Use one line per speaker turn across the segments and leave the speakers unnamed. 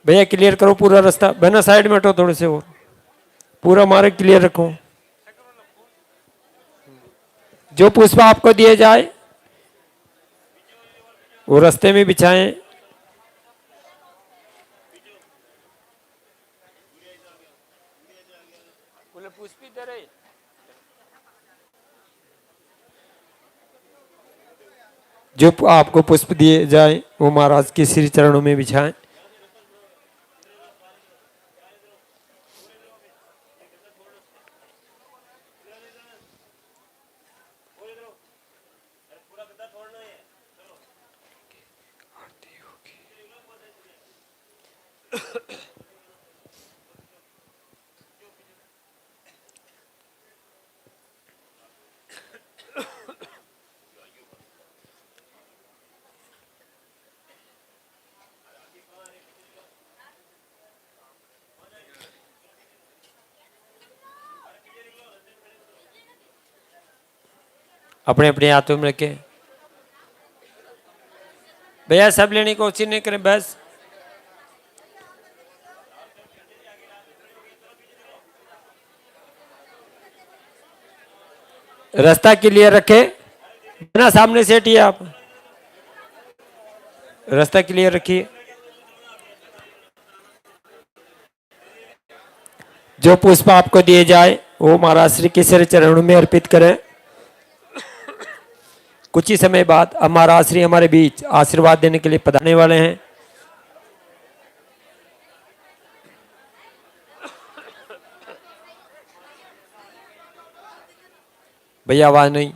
भैया क्लियर करो पूरा रास्ता, बहना साइड में हटो थोड़े से, और पूरा मार्ग क्लियर रखो। जो पुष्प आपको दिए जाए वो रास्ते में बिछाएं। पुष्प इधर है। जो आपको पुष्प दिए जाए वो महाराज के श्री चरणों में बिछाएं। अपने अपने हाथों में रखे। भैया सब लेने की कोशिश नहीं करें, बस रास्ता क्लियर रखे। बिना सामने से हटिए, आप रास्ता क्लियर रखिए। जो पुष्प आपको दिए जाए वो महाराज श्री के श्री चरणों में अर्पित करें। कुछ ही समय बाद अब महाराज श्री हमारे बीच आशीर्वाद देने के लिए पधारने वाले हैं। भैया आवाज नहीं।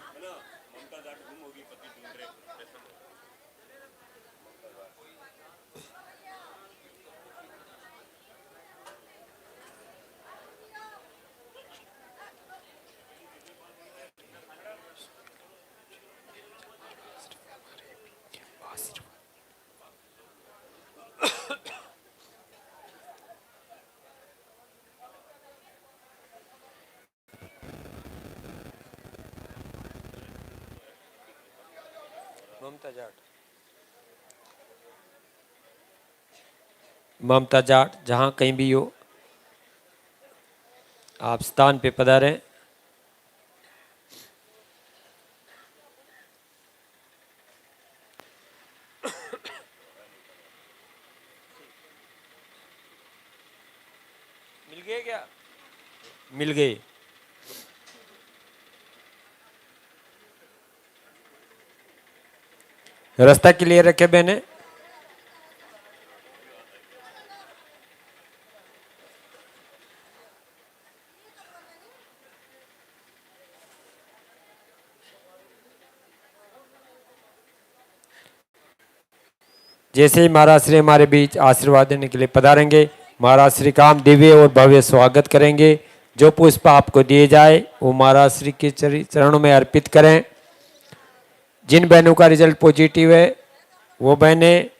ममता जाट जहां कहीं भी हो, आप स्थान पे पधारें। मिल गए क्या? मिल गए। रास्ता क्लियर रखे बहने। जैसे ही महाराज श्री हमारे बीच आशीर्वाद देने के लिए पधारेंगे, महाराज श्री का हम दिव्य और भव्य स्वागत करेंगे। जो पुष्प आपको दिए जाए वो महाराज श्री के चरणों में अर्पित करें। जिन बहनों का रिजल्ट पॉजिटिव है वो बहनें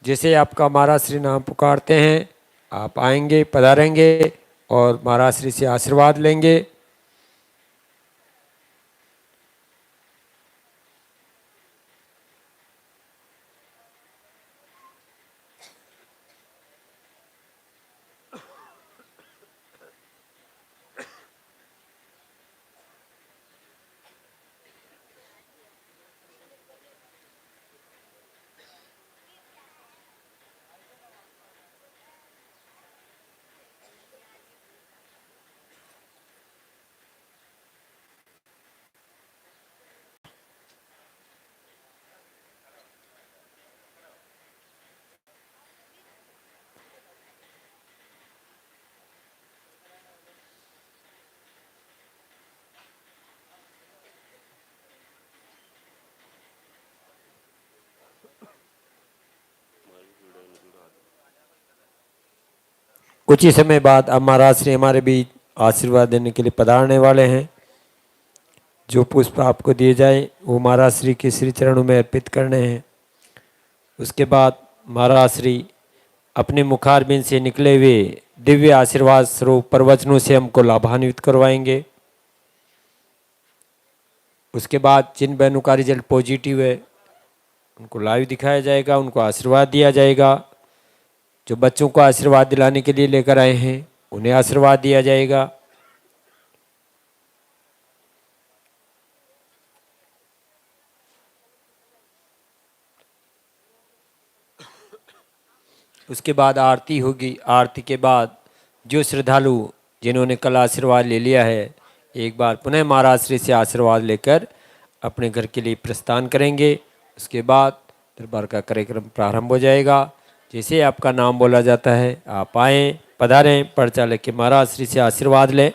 जैसे आपका महाराज श्री नाम पुकारते हैं आप आएंगे, पधारेंगे और महाराज श्री से आशीर्वाद लेंगे। कुछ ही समय बाद अब महाराज श्री हमारे बीच आशीर्वाद देने के लिए पधारने वाले हैं। जो पुष्प आपको दिए जाए वो महाराज श्री के श्री चरणों में अर्पित करने हैं। उसके बाद महाराज श्री अपने मुखारबिंद से निकले हुए दिव्य आशीर्वाद स्वरूप प्रवचनों से हमको लाभान्वित करवाएंगे। उसके बाद जिन बहनों का रिजल्ट पॉजिटिव है उनको लाइव दिखाया जाएगा, उनको आशीर्वाद दिया जाएगा। जो बच्चों को आशीर्वाद दिलाने के लिए लेकर आए हैं उन्हें आशीर्वाद दिया जाएगा। उसके बाद आरती होगी। आरती के बाद जो श्रद्धालु जिन्होंने कल आशीर्वाद ले लिया है एक बार पुनः महाराज श्री से आशीर्वाद लेकर अपने घर के लिए प्रस्थान करेंगे। उसके बाद दरबार का कार्यक्रम प्रारंभ हो जाएगा। जैसे आपका नाम बोला जाता है आप आएँ, पधारें, पर्चा लेके महाराज श्री से आशीर्वाद लें।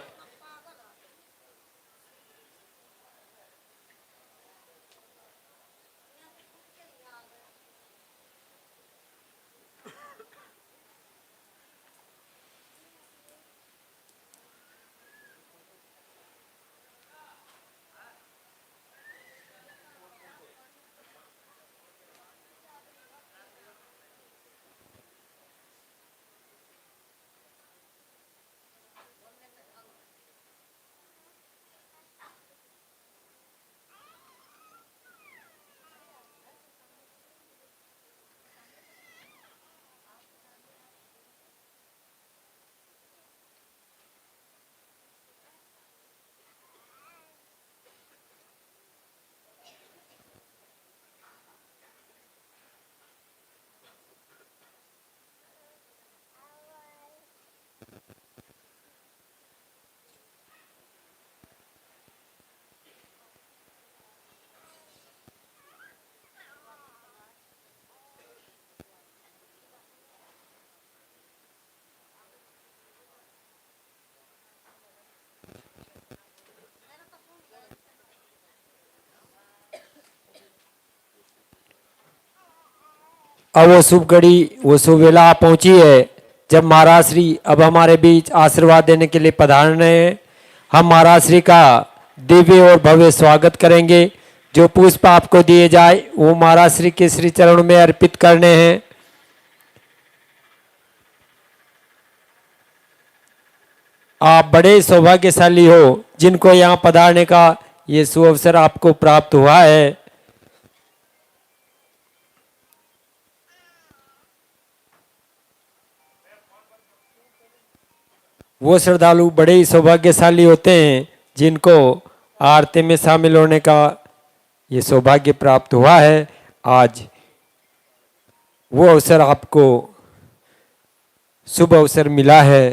अब वो शुभ घड़ी, वो शुभ वेला पहुंची है जब महाराज श्री अब हमारे बीच आशीर्वाद देने के लिए पधारने हैं। हम महाराज श्री का दिव्य और भव्य स्वागत करेंगे। जो पुष्प आपको दिए जाए वो महाराज श्री के श्री चरणों में अर्पित करने हैं। आप बड़े सौभाग्यशाली हो जिनको यहाँ पधारने का ये सुअवसर आपको प्राप्त हुआ है। वो श्रद्धालु बड़े ही सौभाग्यशाली होते हैं जिनको आरती में शामिल होने का ये सौभाग्य प्राप्त हुआ है। आज वो अवसर आपको शुभ अवसर मिला है।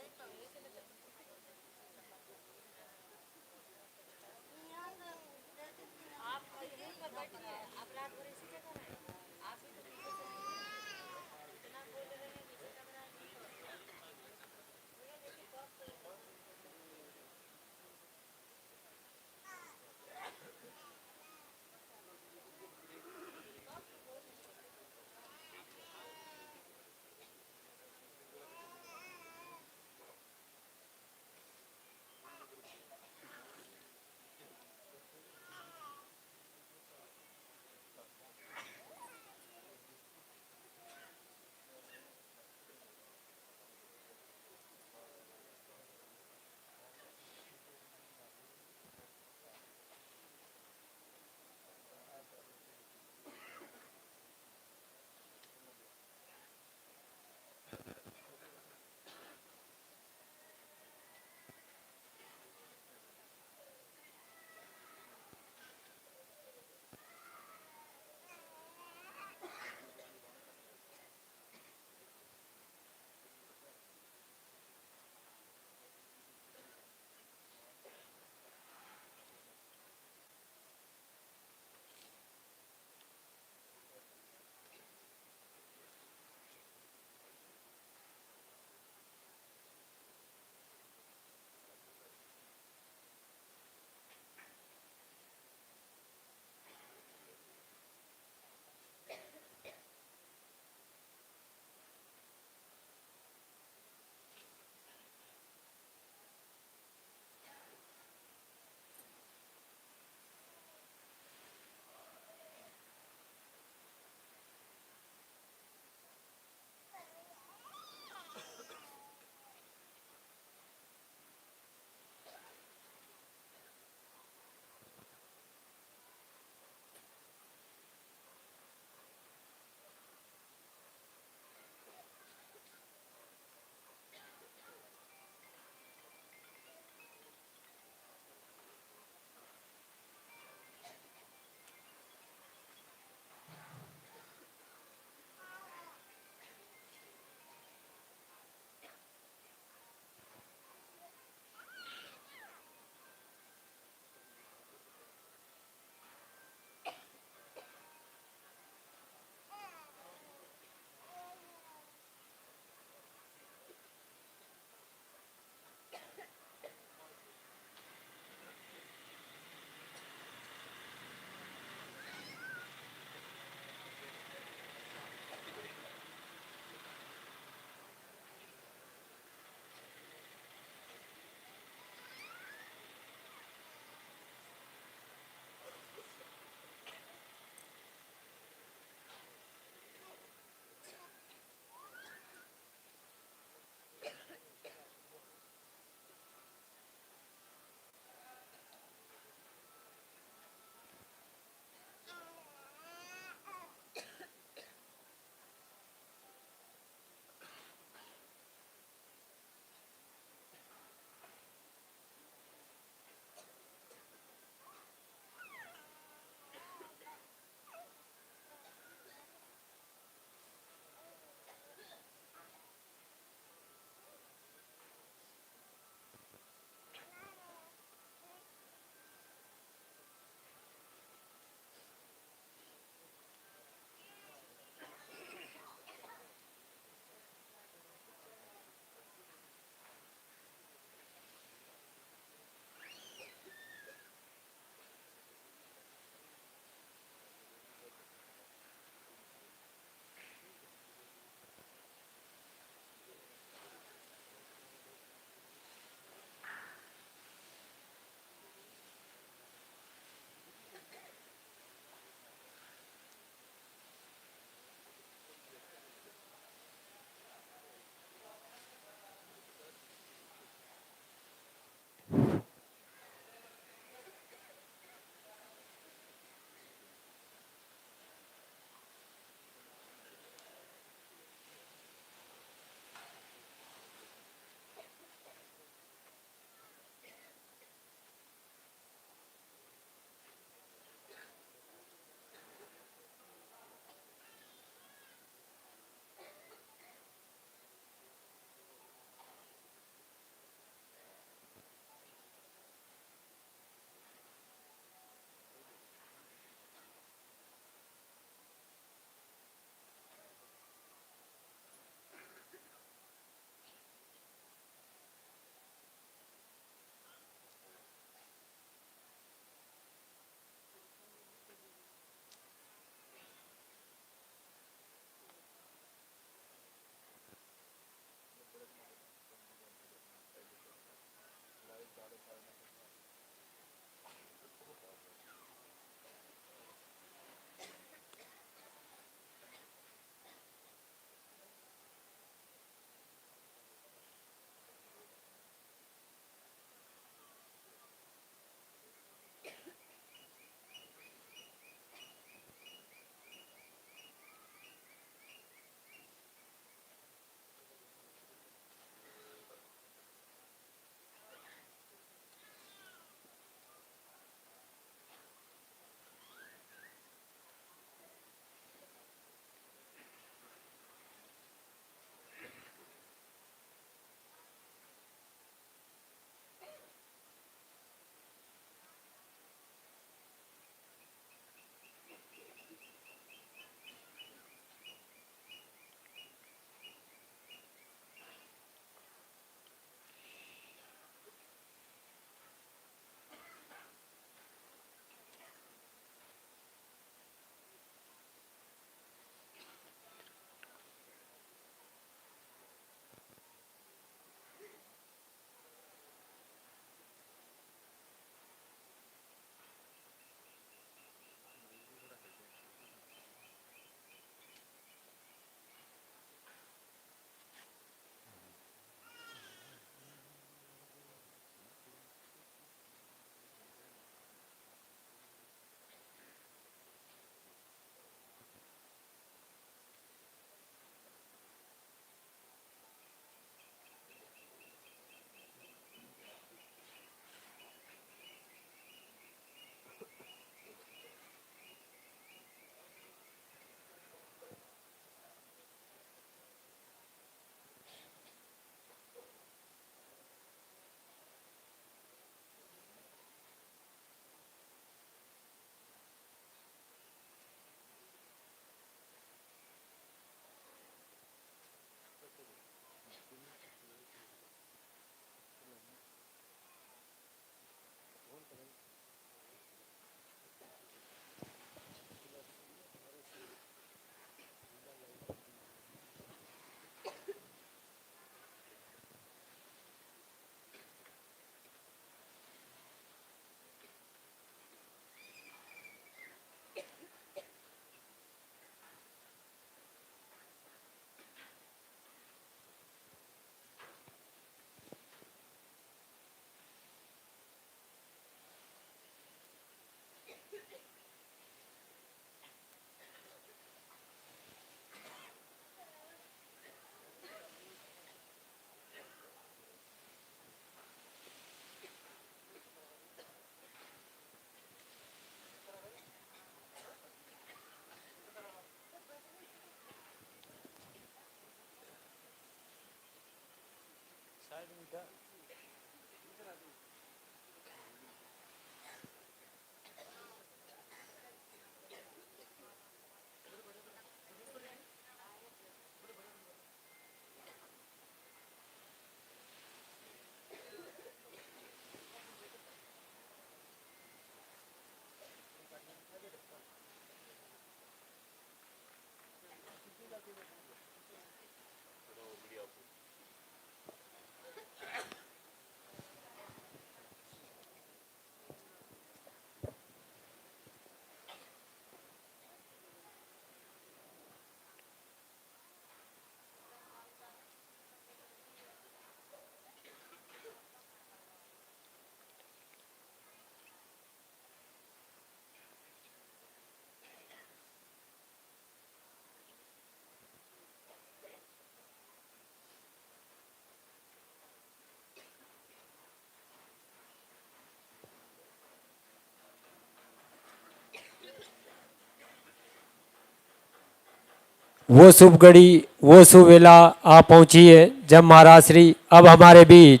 वो शुभ घड़ी, वो शुभ वेला आ पहुंची है जब महाराज श्री अब हमारे बीच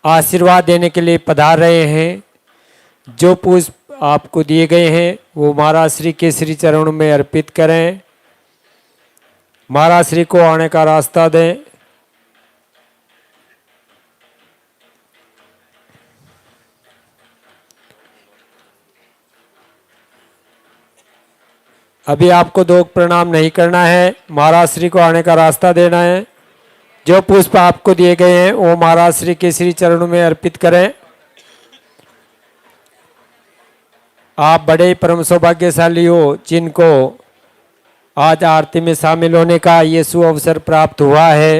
आशीर्वाद देने के लिए पधार रहे हैं। जो पुष्प आपको दिए गए हैं वो महाराज श्री के श्री चरणों में अर्पित करें। महाराज श्री को आने का रास्ता दें। अभी आपको दो प्रणाम नहीं करना है, महाराज श्री को आने का रास्ता देना है। जो पुष्प आपको दिए गए हैं वो महाराज श्री के श्री चरणों में अर्पित करें। आप बड़े परम सौभाग्यशाली हो जिनको आज आरती में शामिल होने का ये सुअवसर प्राप्त हुआ है।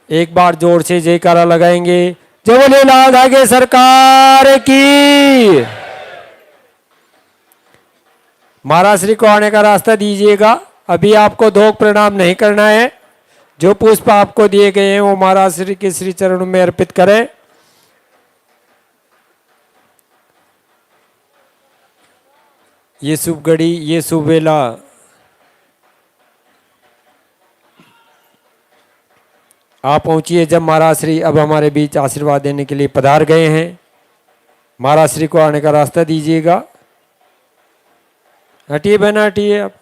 एक बार जोर से जयकारा लगाएंगे। जय बोले लाल धागे सरकार की। महाराज श्री को आने का रास्ता दीजिएगा। अभी आपको दो प्रणाम नहीं करना है। जो पुष्प आपको दिए गए हैं वो महाराज श्री के श्री चरणों में अर्पित करें। ये शुभ घड़ी, ये शुभ वेला आप पहुंचिए जब महाराज श्री अब हमारे बीच आशीर्वाद देने के लिए पधार गए हैं। महाराज श्री को आने का रास्ता दीजिएगा। हटिए बहना, हटिए आप।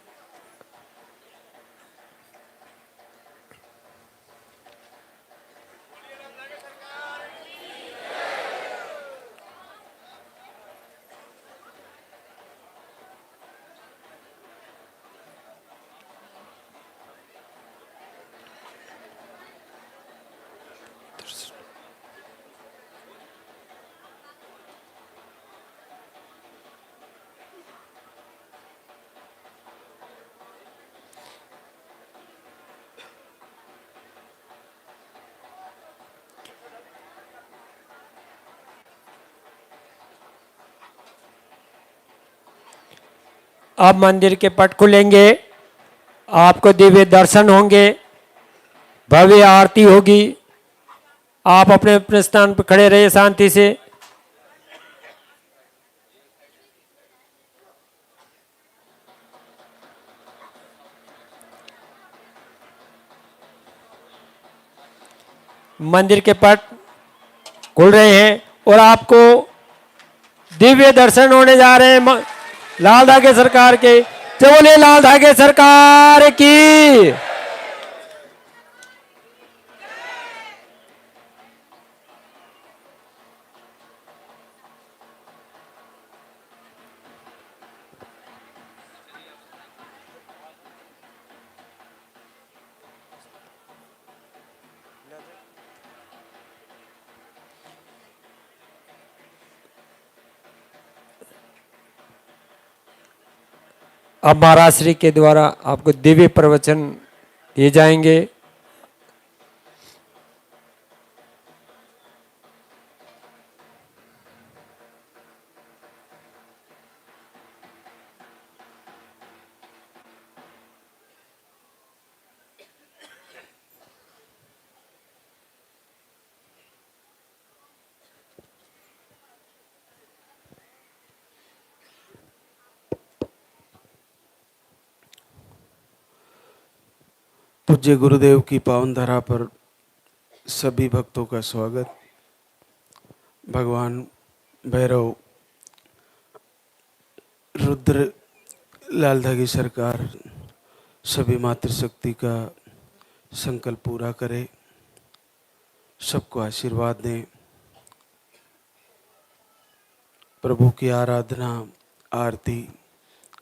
अब मंदिर के पट खुलेंगे, आपको दिव्य दर्शन होंगे, भव्य आरती होगी। आप अपने अपने स्थान पर खड़े रहिए शांति से। मंदिर के पट खुल रहे हैं और आपको दिव्य दर्शन होने जा रहे हैं लाल धागे सरकार के। जय बोले लाल धागे सरकार की। अब महाराज श्री के द्वारा आपको दिव्य प्रवचन दिए जाएंगे।
पूज्य गुरुदेव की पावन धरा पर सभी भक्तों का स्वागत। भगवान भैरव, रुद्र, लाल धागी सरकार सभी मातृशक्ति का संकल्प पूरा करे, सबको आशीर्वाद दें। प्रभु की आराधना आरती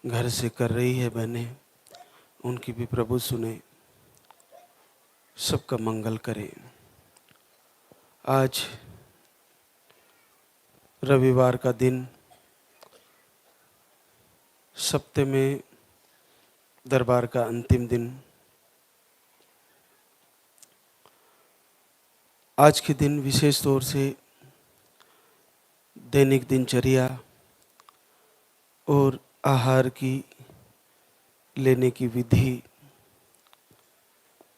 घर से कर रही है बहनें, उनकी भी प्रभु सुने, सबका मंगल करे। आज रविवार का दिन, सप्ताह में दरबार का अंतिम दिन। आज के दिन विशेष तौर से दैनिक दिनचर्या और आहार की लेने की विधि,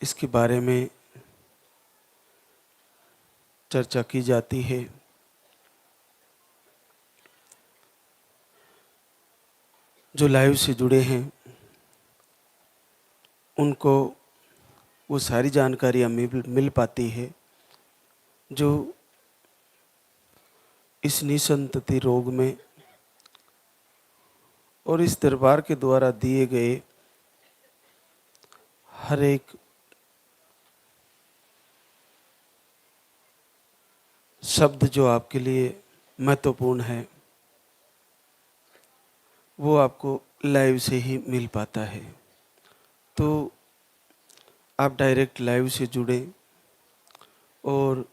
इसके बारे में चर्चा की जाती है। जो लाइव से जुड़े हैं उनको वो सारी जानकारियाँ मिल पाती है जो इस निसंतति रोग में और इस दरबार के द्वारा दिए गए हर एक शब्द जो आपके लिए महत्वपूर्ण है वो आपको लाइव से ही मिल पाता है। तो आप डायरेक्ट लाइव से जुड़े और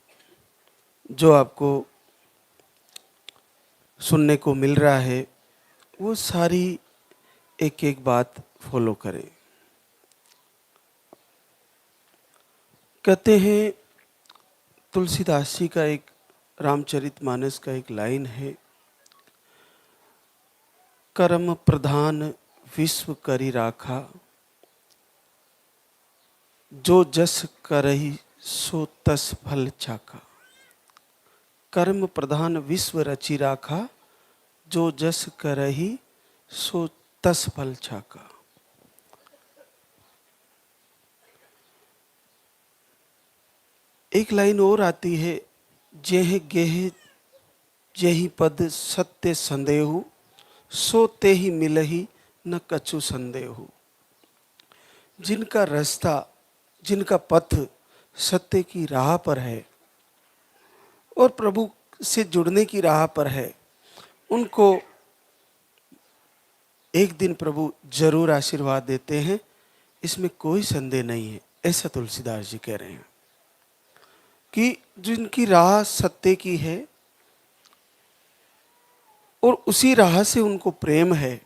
जो आपको सुनने को मिल रहा है वो सारी एक एक बात फॉलो करें। कहते हैं तुलसीदास जी का एक रामचरितमानस का एक लाइन है, कर्म प्रधान विश्व करी राखा, जो जस करहि सो तस फल चाखा। कर्म प्रधान विश्व रचि राखा, जो जस करहि सो तस फल चाखा। एक लाइन और आती है, जेह गेह जेहि पद सत्य संदेहु, सो तेहि मिलहि न कछु संदेहु। जिनका रास्ता, जिनका पथ सत्य की राह पर है और प्रभु से जुड़ने की राह पर है, उनको एक दिन प्रभु जरूर आशीर्वाद देते हैं, इसमें कोई संदेह नहीं है। ऐसा तुलसीदास जी कह रहे हैं कि जिनकी राह सत्य की है और उसी राह से उनको प्रेम है,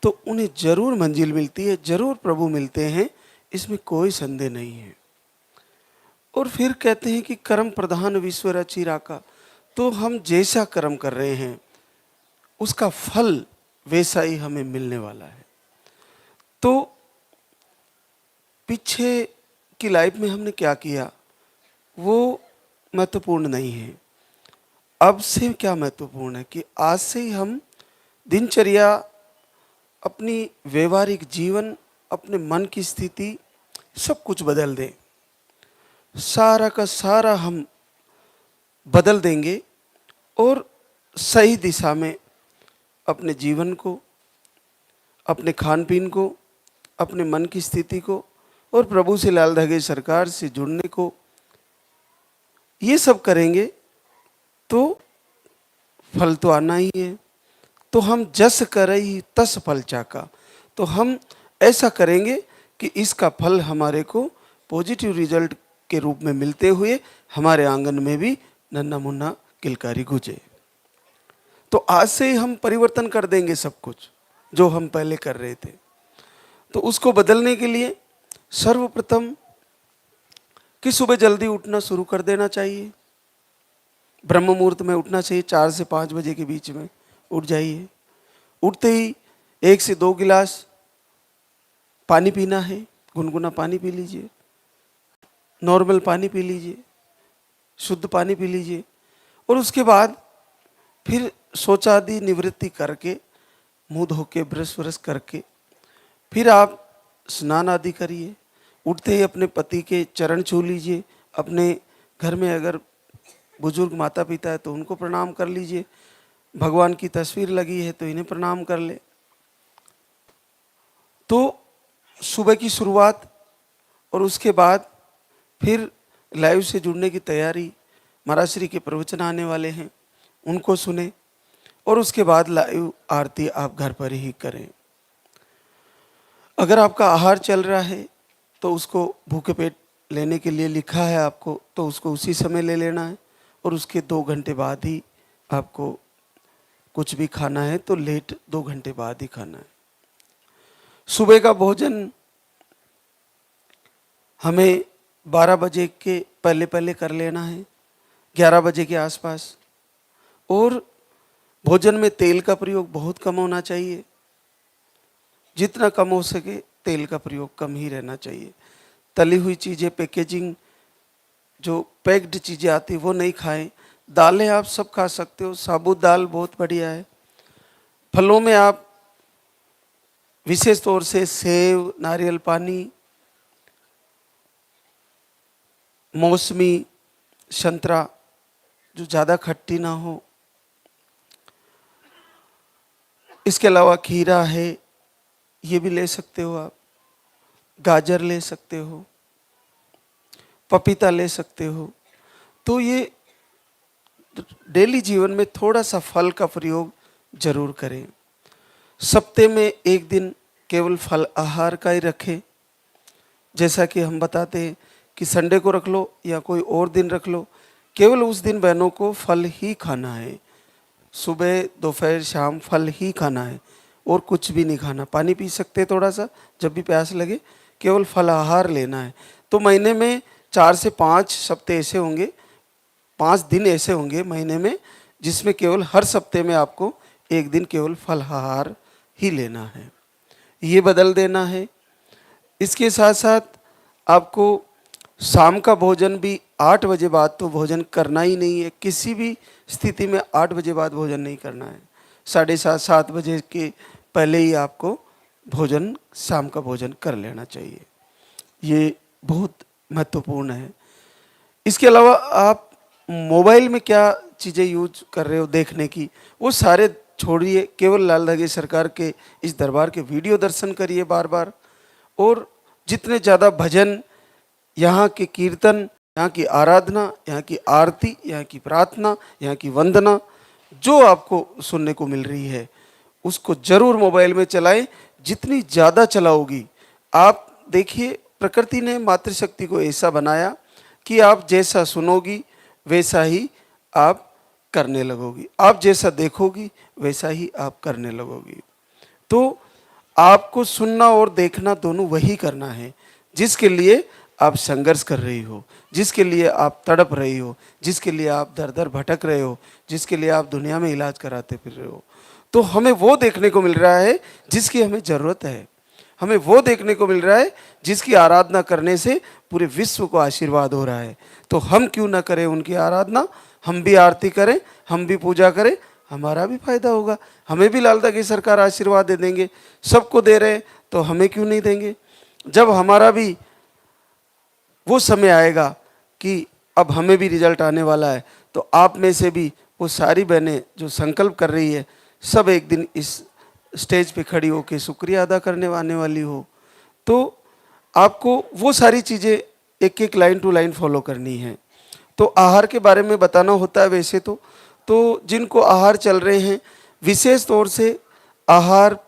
तो उन्हें जरूर मंजिल मिलती है, जरूर प्रभु मिलते हैं, इसमें कोई संदेह नहीं है। और फिर कहते हैं कि कर्म प्रधान विश्व रचि राखा, तो हम जैसा कर्म कर रहे हैं उसका फल वैसा ही हमें मिलने वाला है। तो पीछे की लाइफ में हमने क्या किया वो महत्वपूर्ण नहीं है। अब से क्या महत्वपूर्ण है कि आज से ही हम दिनचर्या, अपनी व्यवहारिक जीवन, अपने मन की स्थिति सब कुछ बदल दें। सारा का सारा हम बदल देंगे और सही दिशा में अपने जीवन को, अपने खान पीन को, अपने मन की स्थिति को और प्रभु से, लाल धागे सरकार से जुड़ने को, ये सब करेंगे तो फल तो आना ही है। तो हम जस करहि तस फल चाका, तो हम ऐसा करेंगे कि इसका फल हमारे को पॉजिटिव रिजल्ट के रूप में मिलते हुए हमारे आंगन में भी नन्ना मुन्ना किलकारी गूंजे। तो आज से ही हम परिवर्तन कर देंगे सब कुछ जो हम पहले कर रहे थे। तो उसको बदलने के लिए सर्वप्रथम कि सुबह जल्दी उठना शुरू कर देना चाहिए। ब्रह्म मुहूर्त में उठना चाहिए, 4 से 5 बजे के बीच में उठ जाइए। उठते ही 1 से 2 गिलास पानी पीना है, गुनगुना पानी पी लीजिए, नॉर्मल पानी पी लीजिए, शुद्ध पानी पी लीजिए। और उसके बाद फिर शौचादि निवृत्ति करके, मुंह धो के, ब्रश व्रश करके, फिर आप स्नान आदि करिए, उठते ही अपने पति के चरण छू लीजिए, अपने घर में अगर बुजुर्ग माता पिता है तो उनको प्रणाम कर लीजिए, भगवान की तस्वीर लगी है तो इन्हें प्रणाम कर ले। तो सुबह की शुरुआत और उसके बाद फिर लाइव से जुड़ने की तैयारी, महाराज श्री के प्रवचन आने वाले हैं उनको सुने और उसके बाद लाइव आरती आप घर पर ही करें। अगर आपका आहार चल रहा है तो उसको भूखे पेट लेने के लिए लिखा है आपको, तो उसको उसी समय ले लेना है और उसके 2 घंटे बाद ही आपको कुछ भी खाना है तो लेट 2 घंटे बाद ही खाना है। सुबह का भोजन हमें 12 बजे के पहले पहले कर लेना है, 11 बजे के आसपास। और भोजन में तेल का प्रयोग बहुत कम होना चाहिए, जितना कम हो सके तेल का प्रयोग कम ही रहना चाहिए। तली हुई चीज़ें, पैकेजिंग जो पैक्ड चीज़ें आती वो नहीं खाएं। दालें आप सब खा सकते हो, साबुत दाल बहुत बढ़िया है। फलों में आप विशेष तौर से सेब, नारियल पानी, मौसमी, संतरा जो ज़्यादा खट्टी ना हो, इसके अलावा खीरा है ये भी ले सकते हो आप, गाजर ले सकते हो, पपीता ले सकते हो। तो ये डेली जीवन में थोड़ा सा फल का प्रयोग जरूर करें। सप्ते में 1 दिन केवल फल आहार का ही रखें। जैसा कि हम बताते हैं कि संडे को रख लो या कोई और दिन रख लो, केवल उस दिन बहनों को फल ही खाना है। सुबह दोपहर शाम फल ही खाना है और कुछ भी नहीं खाना। पानी पी सकते हैं थोड़ा सा जब भी प्यास लगे, केवल फल आहार लेना है। तो महीने में 4 से 5 सप्ते ऐसे होंगे, 5 दिन ऐसे होंगे महीने में, जिसमें केवल हर सप्ते में आपको 1 दिन केवल फल आहार ही लेना है, ये बदल देना है। इसके साथ साथ आपको शाम का भोजन भी 8 बजे बाद तो भोजन करना ही नहीं है, किसी भी स्थिति में 8 बजे बाद भोजन नहीं करना है। 7:30 7 बजे के पहले ही आपको भोजन, शाम का भोजन कर लेना चाहिए, ये बहुत महत्वपूर्ण है। इसके अलावा आप मोबाइल में क्या चीज़ें यूज कर रहे हो देखने की, वो सारे छोड़िए, केवल लाल धागे सरकार के इस दरबार के वीडियो दर्शन करिए बार बार। और जितने ज़्यादा भजन, यहाँ के कीर्तन, यहाँ की आराधना, यहाँ की आरती, यहाँ की प्रार्थना, यहाँ की वंदना जो आपको सुनने को मिल रही है, उसको जरूर मोबाइल में चलाएं। जितनी ज़्यादा चलाओगी, आप देखिए प्रकृति ने मातृशक्ति को ऐसा बनाया कि आप जैसा सुनोगी वैसा ही आप करने लगोगी, आप जैसा देखोगी वैसा ही आप करने लगोगी। तो आपको सुनना और देखना दोनों वही करना है जिसके लिए आप संघर्ष कर रही हो, जिसके लिए आप तड़प रही हो, जिसके लिए आप दर दर भटक रहे हो, जिसके लिए आप दुनिया में इलाज कराते फिर रहे हो। तो हमें वो देखने को मिल रहा है जिसकी हमें ज़रूरत है, हमें वो देखने को मिल रहा है जिसकी आराधना करने से पूरे विश्व को आशीर्वाद हो रहा है। तो हम क्यों ना करें उनकी आराधना, हम भी आरती करें, हम भी पूजा करें, हमारा भी फायदा होगा। हमें भी लाल धागे सरकार आशीर्वाद दे देंगे, सबको दे रहे हैं तो हमें क्यों नहीं देंगे। जब हमारा भी वो समय आएगा कि अब हमें भी रिजल्ट आने वाला है, तो आप में से भी वो सारी बहनें जो संकल्प कर रही है, सब एक दिन इस स्टेज पे खड़ी होकर शुक्रिया अदा करने आने वाली हो। तो आपको वो सारी चीज़ें एक एक लाइन टू लाइन फॉलो करनी है। तो आहार के बारे में बताना होता है वैसे तो जिनको आहार चल रहे हैं, विशेष तौर से आहार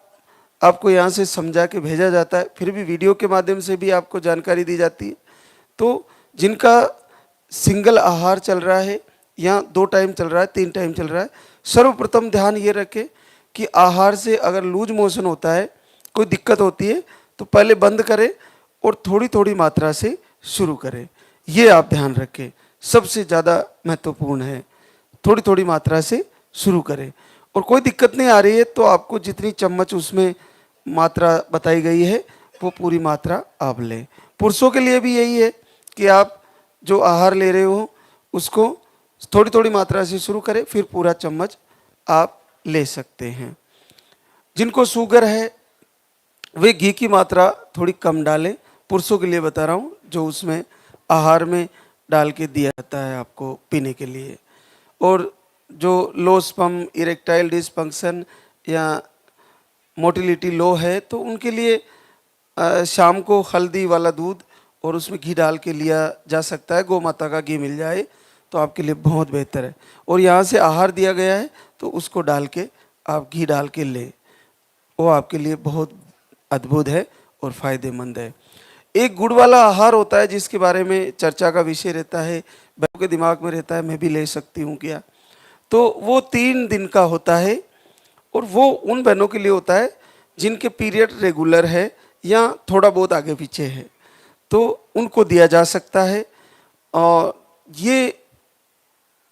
आपको यहाँ से समझा के भेजा जाता है, फिर भी वीडियो के माध्यम से भी आपको जानकारी दी जाती है। तो जिनका सिंगल आहार चल रहा है या 2 टाइम चल रहा है, 3 टाइम चल रहा है, सर्वप्रथम ध्यान ये रखें कि आहार से अगर लूज मोशन होता है, कोई दिक्कत होती है, तो पहले बंद करें और थोड़ी थोड़ी मात्रा से शुरू करें। ये आप ध्यान रखें, सबसे ज़्यादा महत्वपूर्ण है। थोड़ी थोड़ी मात्रा से शुरू करें और कोई दिक्कत नहीं आ रही है तो आपको जितनी चम्मच उसमें मात्रा बताई गई है वो पूरी मात्रा आप लें। पुरुषों के लिए भी यही है कि आप जो आहार ले रहे हो उसको थोड़ी थोड़ी मात्रा से शुरू करें, फिर पूरा चम्मच आप ले सकते हैं। जिनको शुगर है वे घी की मात्रा थोड़ी कम डालें। पुरुषों के लिए बता रहा हूँ, जो उसमें आहार में डाल के दिया जाता है आपको पीने के लिए। और जो लो स्पर्म, इरेक्टाइल डिसफंक्शन या मोटिलिटी लो है, तो उनके लिए शाम को हल्दी वाला दूध और उसमें घी डाल के लिया जा सकता है। गौ माता का घी मिल जाए तो आपके लिए बहुत बेहतर है। और यहाँ से आहार दिया गया है तो उसको डाल के आप घी डाल के लें, वो आपके लिए बहुत अद्भुत है और फ़ायदेमंद है। एक गुड़ वाला आहार होता है जिसके बारे में चर्चा का विषय रहता है, बच्चों के दिमाग में रहता है मैं भी ले सकती हूँ क्या। तो वो 3 दिन का होता है और वो उन बहनों के लिए होता है जिनके पीरियड रेगुलर है या थोड़ा बहुत आगे पीछे है, तो उनको दिया जा सकता है। और ये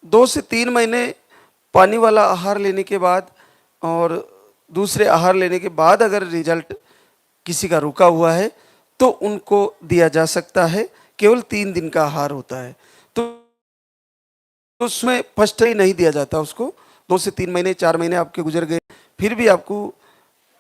2 से 3 महीने पानी वाला आहार लेने के बाद और दूसरे आहार लेने के बाद अगर रिजल्ट किसी का रुका हुआ है तो उनको दिया जा सकता है। केवल 3 दिन का आहार होता है, तो उसमें फर्स्ट ही नहीं दिया जाता उसको। 2 से 3 महीने 4 महीने आपके गुजर गए, फिर भी आपको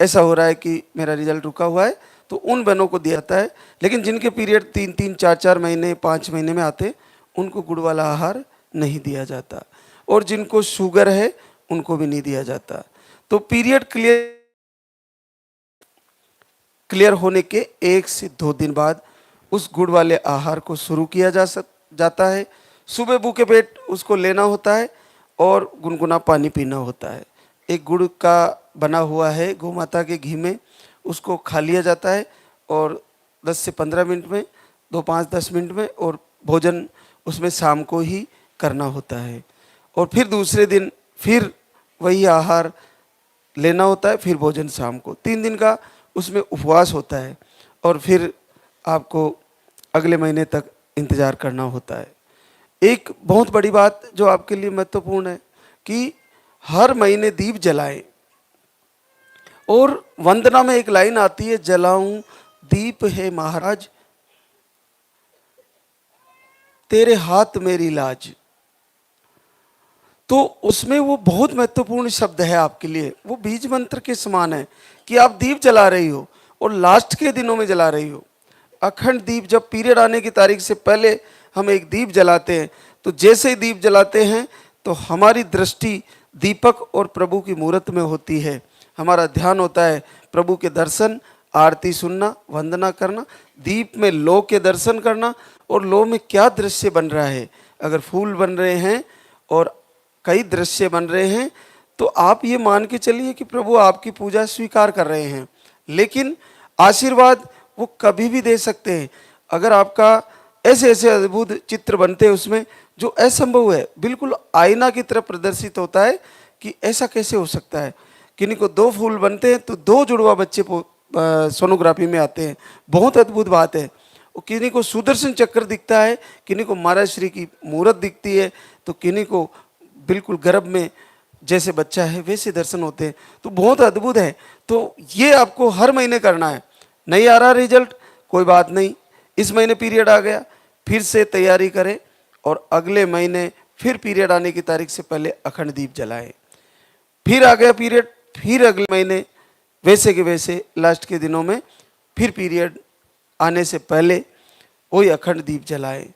ऐसा हो रहा है कि मेरा रिजल्ट रुका हुआ है, तो उन बहनों को दिया जाता है। लेकिन जिनके पीरियड 3-3, 4-4 महीने, 5 महीने में आते, उनको गुड़ वाला आहार नहीं दिया जाता। और जिनको शुगर है उनको भी नहीं दिया जाता। तो पीरियड क्लियर होने के 1 से 2 दिन बाद उस गुड़ वाले आहार को शुरू किया जाता है। सुबह भूखे पेट उसको लेना होता है और गुनगुना पानी पीना होता है। एक गुड़ का बना हुआ है गौ माता के घी में, उसको खा लिया जाता है और 10 से 15 मिनट में, 5-10 मिनट में, और भोजन उसमें शाम को ही करना होता है। और फिर दूसरे दिन फिर वही आहार लेना होता है, फिर भोजन शाम को। 3 दिन का उसमें उपवास होता है और फिर आपको अगले महीने तक इंतज़ार करना होता है। एक बहुत बड़ी बात जो आपके लिए महत्वपूर्ण है कि हर महीने दीप जलाएं। और वंदना में एक लाइन आती है, जलाऊं दीप है महाराज, तेरे हाथ मेरी लाज। तो उसमें वो बहुत महत्वपूर्ण शब्द है आपके लिए, वो बीज मंत्र के समान है कि आप दीप जला रही हो और लास्ट के दिनों में जला रही हो। अखंड दीप, जब पीरियड आने की तारीख से पहले हम एक दीप जलाते हैं, तो जैसे ही दीप जलाते हैं तो हमारी दृष्टि दीपक और प्रभु की मूर्त में होती है। हमारा ध्यान होता है प्रभु के दर्शन, आरती सुनना, वंदना करना, दीप में लो के दर्शन करना। और लो में क्या दृश्य बन रहा है, अगर फूल बन रहे हैं और कई दृश्य बन रहे हैं तो आप ये मान के चलिए कि प्रभु आपकी पूजा स्वीकार कर रहे हैं। लेकिन आशीर्वाद वो कभी भी दे सकते हैं। अगर आपका ऐसे ऐसे अद्भुत चित्र बनते हैं उसमें जो असंभव है, बिल्कुल आईना की तरह प्रदर्शित होता है कि ऐसा कैसे हो सकता है। किन्हीं को 2 फूल बनते हैं तो 2 जुड़वा बच्चे सोनोग्राफी में आते हैं, बहुत अद्भुत बात है। किन्हीं को सुदर्शन चक्र दिखता है, किन्हीं को महाराज श्री की मूर्त दिखती है, तो किन्हीं को बिल्कुल गर्भ में जैसे बच्चा है वैसे दर्शन होते हैं। तो बहुत अद्भुत है। तो ये आपको हर महीने करना है। नहीं आ रहा रिजल्ट, कोई बात नहीं, इस महीने पीरियड आ गया, फिर से तैयारी करें और अगले महीने फिर पीरियड आने की तारीख से पहले अखंड दीप जलाएं। फिर आ गया पीरियड, फिर अगले महीने वैसे के वैसे लास्ट के दिनों में फिर पीरियड आने से पहले वही अखंड दीप जलाएं।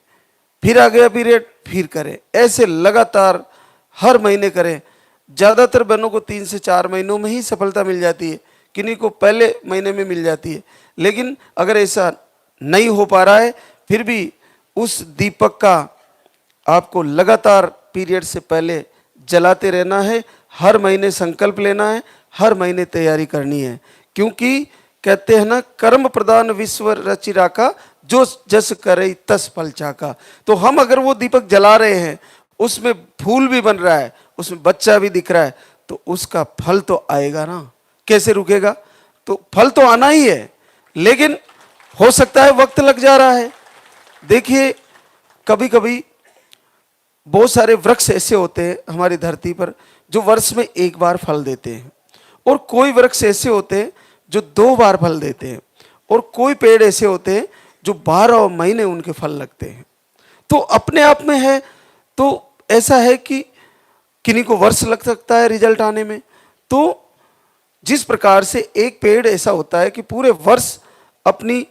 फिर आ गया पीरियड, फिर करें। ऐसे लगातार हर महीने करें। ज़्यादातर बहनों को 3 से 4 महीनों में ही सफलता मिल जाती है, किन्हीं को पहले महीने में मिल जाती है। लेकिन अगर ऐसा नहीं हो पा रहा है, फिर भी उस दीपक का आपको लगातार पीरियड से पहले जलाते रहना है। हर महीने संकल्प लेना है, हर महीने तैयारी करनी है। क्योंकि कहते हैं ना, कर्म प्रदान विश्व रचिरा का, जो जस करे तस फल चाका। तो हम अगर वो दीपक जला रहे हैं, उसमें फूल भी बन रहा है, उसमें बच्चा भी दिख रहा है, तो उसका फल तो आएगा ना, कैसे रुकेगा। तो फल तो आना ही है, लेकिन हो सकता है वक्त लग जा रहा है। देखिए, कभी कभी बहुत सारे वृक्ष ऐसे होते हैं हमारी धरती पर जो वर्ष में 1 बार फल देते हैं, और कोई वृक्ष ऐसे होते हैं जो 2 बार फल देते हैं, और कोई पेड़ ऐसे होते हैं जो 12 महीने उनके फल लगते हैं। तो अपने आप में है, तो ऐसा है कि किन्हीं को वर्ष लग सकता है रिजल्ट आने में। तो जिस प्रकार से एक पेड़ ऐसा होता है कि पूरे वर्ष अपनी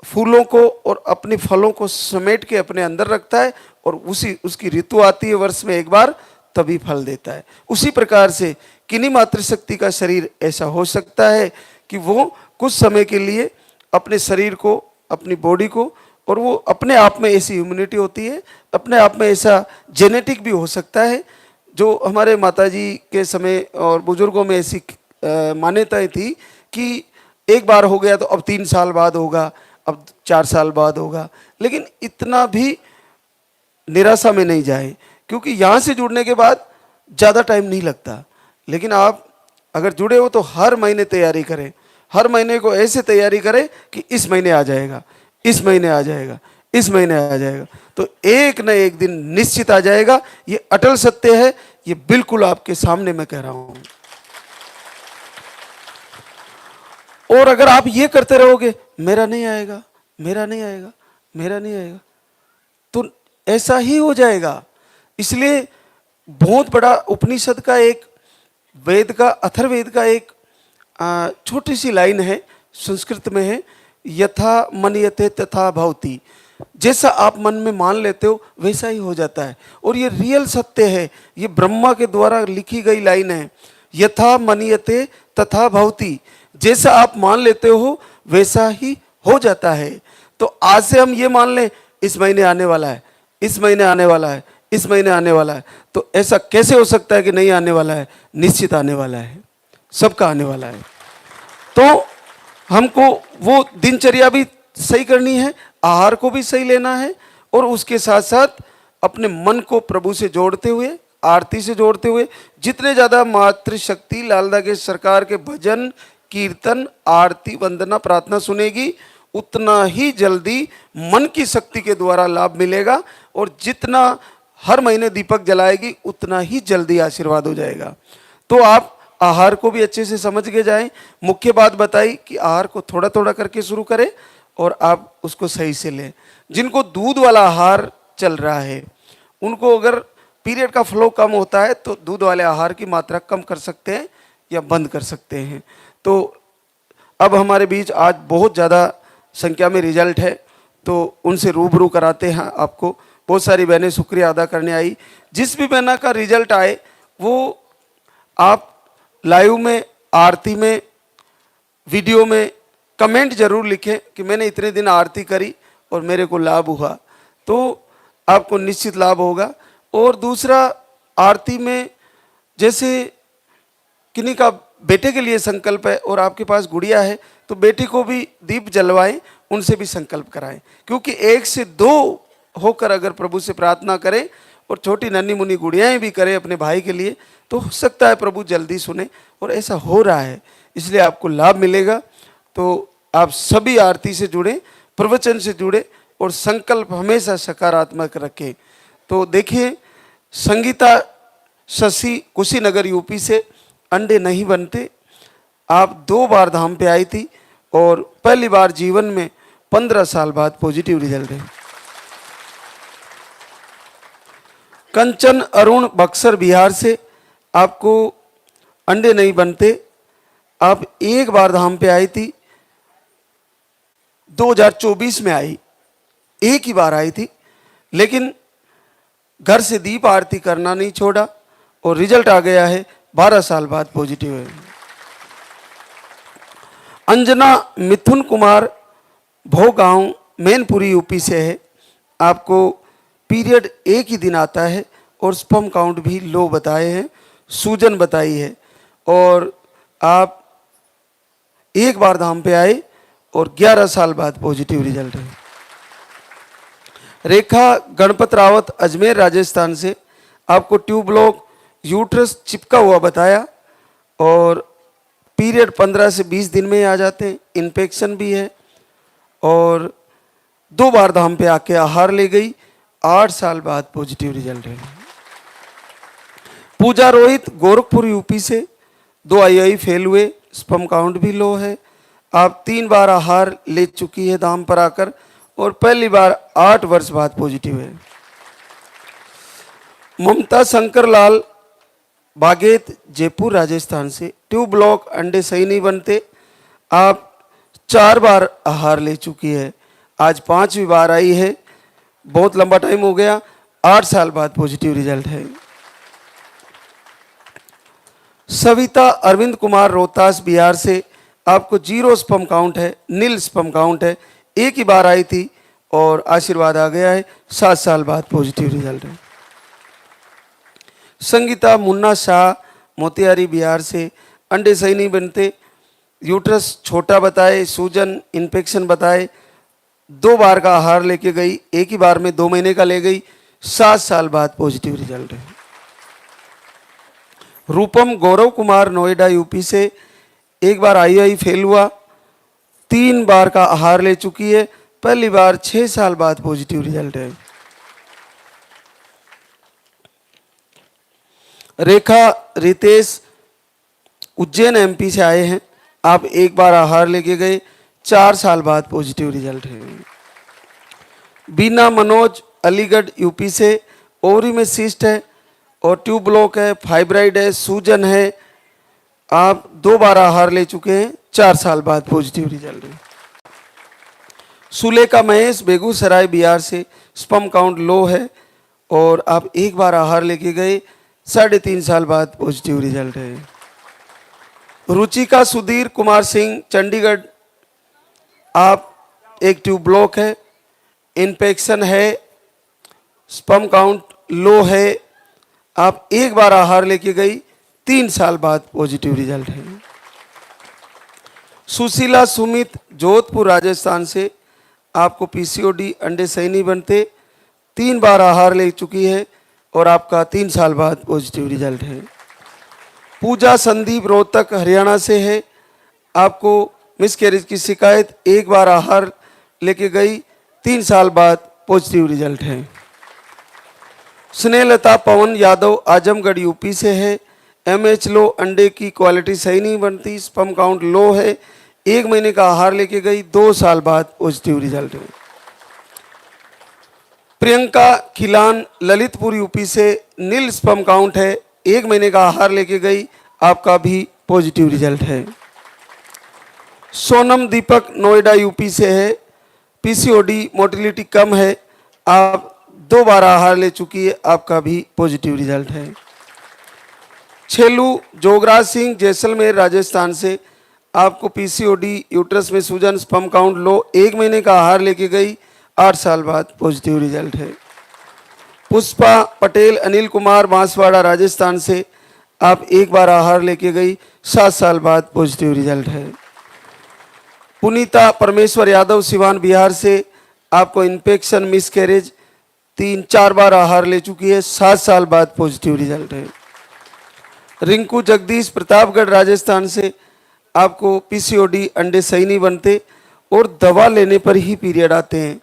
फूलों को और अपने फलों को समेट के अपने अंदर रखता है और उसकी ऋतु आती है वर्ष में एक बार, तभी फल देता है। उसी प्रकार से किन्हीं मातृशक्ति का शरीर ऐसा हो सकता है कि वो कुछ समय के लिए अपने शरीर को, अपनी बॉडी को, और वो अपने आप में ऐसी इम्यूनिटी होती है, अपने आप में ऐसा जेनेटिक भी हो सकता है। जो हमारे माताजी के समय और बुजुर्गों में ऐसी मान्यताएं थी कि एक बार हो गया तो अब 3 साल बाद होगा, अब 4 साल बाद होगा। लेकिन इतना भी निराशा में नहीं जाए, क्योंकि यहाँ से जुड़ने के बाद ज़्यादा टाइम नहीं लगता। लेकिन आप अगर जुड़े हो तो हर महीने तैयारी करें, हर महीने को ऐसे तैयारी करें कि इस महीने आ जाएगा, इस महीने आ जाएगा, इस महीने आ जाएगा, तो एक न एक दिन निश्चित आ जाएगा। ये अटल सत्य है, ये बिल्कुल आपके सामने मैं कह रहा हूं। और अगर आप ये करते रहोगे, मेरा नहीं आएगा, मेरा नहीं आएगा, मेरा नहीं आएगा, तो ऐसा ही हो जाएगा। इसलिए बहुत बड़ा उपनिषद का एक, वेद का, अथर्ववेद का एक छोटी सी लाइन है, संस्कृत में है, यथा मन्यते तथा भवति। जैसा आप मन में मान लेते हो वैसा ही हो जाता है। और ये रियल सत्य है, ये ब्रह्मा के द्वारा लिखी गई लाइन है, यथा मन्यते तथा भवति। जैसा आप मान लेते हो वैसा ही हो जाता है। तो आज से हम ये मान लें इस महीने आने वाला है, इस महीने आने वाला है, इस महीने आने वाला है, तो ऐसा कैसे हो सकता है कि नहीं आने वाला है? निश्चित आने वाला है, सबका आने वाला है। तो हमको वो दिनचर्या भी सही करनी है, आहार को भी सही लेना है, और उसके साथ साथ अपने मन को प्रभु से जोड़ते हुए, आरती से जोड़ते हुए, जितने ज़्यादा मातृशक्ति लालदा के सरकार के भजन कीर्तन आरती वंदना प्रार्थना सुनेगी, उतना ही जल्दी मन की शक्ति के द्वारा लाभ मिलेगा। और जितना हर महीने दीपक जलाएगी उतना ही जल्दी आशीर्वाद हो जाएगा। तो आप आहार को भी अच्छे से समझ के जाएं। मुख्य बात बताई कि आहार को थोड़ा थोड़ा करके शुरू करें और आप उसको सही से लें। जिनको दूध वाला आहार चल रहा है, उनको अगर पीरियड का फ्लो कम होता है तो दूध वाले आहार की मात्रा कम कर सकते हैं या बंद कर सकते हैं। तो अब हमारे बीच आज बहुत ज़्यादा संख्या में रिजल्ट है, तो उनसे रूबरू कराते हैं आपको। बहुत सारी बहनें शुक्रिया अदा करने आई। जिस भी बहना का रिजल्ट आए वो आप लाइव में, आरती में, वीडियो में कमेंट जरूर लिखें कि मैंने इतने दिन आरती करी और मेरे को लाभ हुआ, तो आपको निश्चित लाभ होगा। और दूसरा, आरती में जैसे किन्हीं का बेटे के लिए संकल्प है और आपके पास गुड़िया है, तो बेटी को भी दीप जलवाएं, उनसे भी संकल्प कराएं। क्योंकि 1 से 2 होकर अगर प्रभु से प्रार्थना करें और छोटी नन्ही मुन्नी गुड़ियाएं भी करें अपने भाई के लिए, तो हो सकता है प्रभु जल्दी सुने, और ऐसा हो रहा है। इसलिए आपको लाभ मिलेगा। तो आप सभी आरती से जुड़े, प्रवचन से जुड़े और संकल्प हमेशा सकारात्मक रखें। तो देखिए, संगीता शशि कुशीनगर यूपी से, अंडे नहीं बनते, आप 2 बार धाम पे आई थी और पहली बार जीवन में 15 साल बाद पॉजिटिव रिजल्ट है। कंचन अरुण बक्सर बिहार से, आपको अंडे नहीं बनते, आप 1 बार धाम पे आई थी, 2024 में आई, 1 ही बार आई थी, लेकिन घर से दीप आरती करना नहीं छोड़ा और रिजल्ट आ गया है, 12 साल बाद पॉजिटिव है। अंजना मिथुन कुमार भोगांव मैनपुरी यूपी से है, आपको पीरियड 1 ही दिन आता है और स्पर्म काउंट भी लो बताए हैं, सूजन बताई है, और आप 1 बार धाम पे आए और 11 साल बाद पॉजिटिव रिजल्ट है। रेखा गणपत रावत अजमेर राजस्थान से, आपको ट्यूब ब्लॉक यूट्रस चिपका हुआ बताया और पीरियड 15 से 20 दिन में आ जाते हैं, इन्फेक्शन भी है, और 2 बार धाम पे आके आहार ले गई, 8 साल बाद पॉजिटिव रिजल्ट है। पूजा रोहित गोरखपुर यूपी से, 2 आई फेल हुए, स्पर्म काउंट भी लो है, आप 3 बार आहार ले चुकी है धाम पर आकर और पहली बार 8 वर्ष बाद पॉजिटिव है। ममता शंकर लाल बागेत जयपुर राजस्थान से, ट्यूब ब्लॉक अंडे सही नहीं बनते, आप 4 बार आहार ले चुकी है, आज 5वीं बार आई है। बहुत लंबा टाइम हो गया, 8 साल बाद पॉजिटिव रिजल्ट है। सविता अरविंद कुमार रोहतास बिहार से, आपको 0 स्पर्म काउंट है, नील स्पर्म काउंट है, एक ही बार आई थी और आशीर्वाद आ गया है, 7 साल बाद पॉजिटिव रिजल्ट है। संगीता मुन्ना शाह मोतिहारी बिहार से, अंडे सही नहीं बनते, यूट्रस छोटा बताए, सूजन इन्फेक्शन बताए, 2 बार का आहार लेके गई, एक ही बार में 2 महीने का ले गई, 7 साल बाद पॉजिटिव रिजल्ट है। रूपम गौरव कुमार नोएडा यूपी से, एक बार IUI फेल हुआ, 3 बार का आहार ले चुकी है, पहली बार 6 साल बाद पॉजिटिव रिजल्ट है। रेखा रितेश उज्जैन MP से आए हैं, आप एक बार आहार लेके गए, 4 साल बाद पॉजिटिव रिजल्ट है। बीना मनोज अलीगढ़ यूपी से, ओवरी में सिस्ट है और ट्यूब ब्लॉक है, फाइब्राइड है, सूजन है, आप 2 बार आहार ले चुके हैं, 4 साल बाद पॉजिटिव रिजल्ट है। सुलेखा महेश बेगूसराय बिहार से, स्पर्म काउंट लो है और आप एक बार आहार लेके गए, 3.5 साल बाद पॉजिटिव रिजल्ट है। रुचिका सुधीर कुमार सिंह चंडीगढ़, आप एक ट्यूब ब्लॉक है, इन्फेक्शन है, स्पर्म काउंट लो है, आप एक बार आहार लेके गई, 3 साल बाद पॉजिटिव रिजल्ट है। सुशीला सुमित जोधपुर राजस्थान से, आपको PCOD अंडे सही नहीं बनते, 3 बार आहार ले चुकी है और आपका 3 साल बाद पॉजिटिव रिजल्ट है। पूजा संदीप रोहतक हरियाणा से है, आपको मिसकैरेज की शिकायत, एक बार आहार लेके गई, 3 साल बाद पॉजिटिव रिजल्ट है। स्नेहलता पवन यादव आजमगढ़ यूपी से है, MH लो, अंडे की क्वालिटी सही नहीं बनती, स्पर्म काउंट लो है, 1 महीने का आहार लेके गई, 2 साल बाद पॉजिटिव रिजल्ट है। प्रियंका खिलान ललितपुर यूपी से, नील स्पर्म काउंट है, 1 महीने का आहार लेके गई, आपका भी पॉजिटिव रिजल्ट है। सोनम दीपक नोएडा यूपी से है, PCOD मोटिलिटी कम है, आप 2 बार आहार ले चुकी है, आपका भी पॉजिटिव रिजल्ट है। छेलू जोगराज सिंह जैसलमेर राजस्थान से, आपको PCOD यूट्रस में सूजन, स्पर्म काउंट लो, 1 महीने का आहार लेके गई, 8 साल बाद पॉजिटिव रिजल्ट है। पुष्पा पटेल अनिल कुमार बांसवाड़ा राजस्थान से, आप एक बार आहार लेके गई, 7 साल बाद पॉजिटिव रिजल्ट है। पुनीता परमेश्वर यादव सिवान बिहार से, आपको इन्फेक्शन मिसकैरेज, 3-4 बार आहार ले चुकी है, 7 साल बाद पॉजिटिव रिजल्ट है। रिंकू जगदीश प्रतापगढ़ राजस्थान से, आपको PCOD अंडे सही नहीं बनते और दवा लेने पर ही पीरियड आते हैं।